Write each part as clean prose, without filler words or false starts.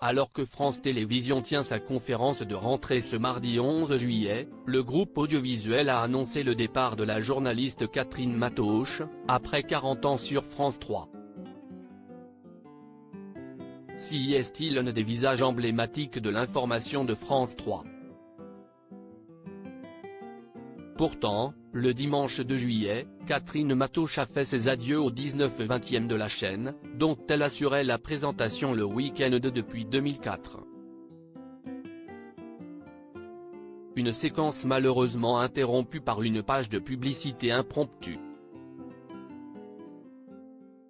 Alors que France Télévisions tient sa conférence de rentrée ce mardi 11 juillet, le groupe audiovisuel a annoncé le départ de la journaliste Catherine Matoosh, après 40 ans sur France 3. Si est-il l'un des visages emblématiques de l'information de France 3. Pourtant, le dimanche 2 juillet, Catherine Matoosh a fait ses adieux au 19/20e de la chaîne, dont elle assurait la présentation le week-end depuis 2004. Une séquence malheureusement interrompue par une page de publicité impromptue.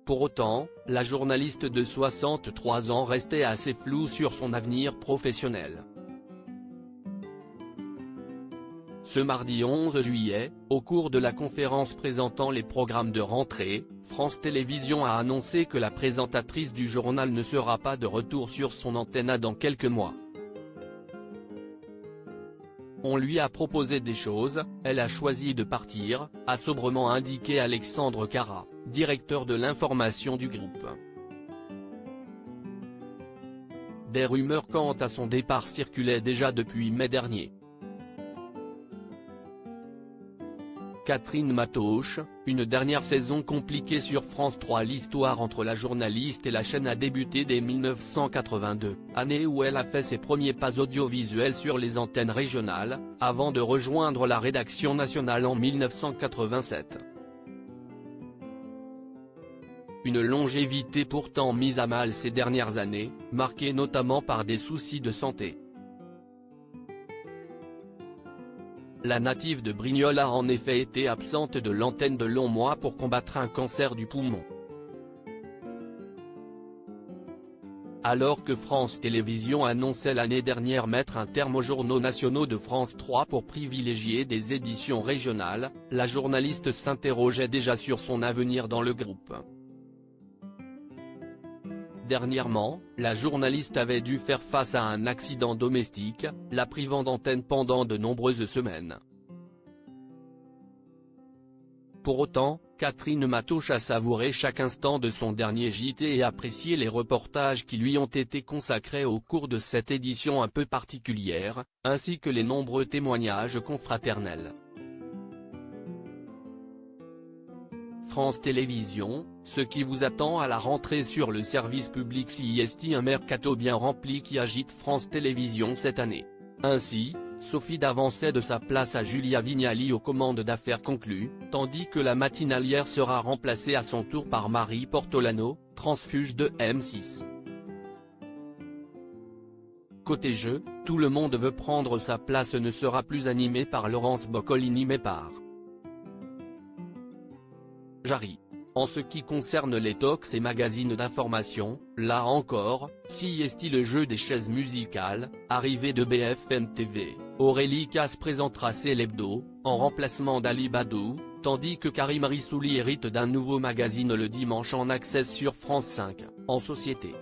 Pour autant, la journaliste de 63 ans restait assez floue sur son avenir professionnel. Ce mardi 11 juillet, au cours de la conférence présentant les programmes de rentrée, France Télévisions a annoncé que la présentatrice du journal ne sera pas de retour sur son antenne dans quelques mois. On lui a proposé des choses, elle a choisi de partir, a sobrement indiqué Alexandre Cara, directeur de l'information du groupe. Des rumeurs quant à son départ circulaient déjà depuis mai dernier. Catherine Matoosh, une dernière saison compliquée sur France 3. L'histoire entre la journaliste et la chaîne a débuté dès 1982, année où elle a fait ses premiers pas audiovisuels sur les antennes régionales, avant de rejoindre la rédaction nationale en 1987. Une longévité pourtant mise à mal ces dernières années, marquée notamment par des soucis de santé. La native de Brignoles a en effet été absente de l'antenne de longs mois pour combattre un cancer du poumon. Alors que France Télévisions annonçait l'année dernière mettre un terme aux journaux nationaux de France 3 pour privilégier des éditions régionales, la journaliste s'interrogeait déjà sur son avenir dans le groupe. Dernièrement, la journaliste avait dû faire face à un accident domestique, la privant d'antenne pendant de nombreuses semaines. Pour autant, Catherine Matoosh a savouré chaque instant de son dernier JT et apprécié les reportages qui lui ont été consacrés au cours de cette édition un peu particulière, ainsi que les nombreux témoignages confraternels. France Télévisions, ce qui vous attend à la rentrée sur le service public. Si est un mercato bien rempli qui agite France Télévisions cette année. Ainsi, Sophie Davant cède sa place à Julia Vignali aux commandes d'affaires conclues, tandis que la matinalière sera remplacée à son tour par Marie Portolano, transfuge de M6. Côté jeu, Tout le monde veut prendre sa place ne sera plus animé par Laurence Boccolini mais par Jarry. En ce qui concerne les talks et magazines d'information, là encore, si est le jeu des chaises musicales, arrivé de BFM TV, Aurélie Casse présentera C'est l'hebdo, en remplacement d'Ali Badou, tandis que Karim Rissouli hérite d'un nouveau magazine le dimanche en access sur France 5, En Société.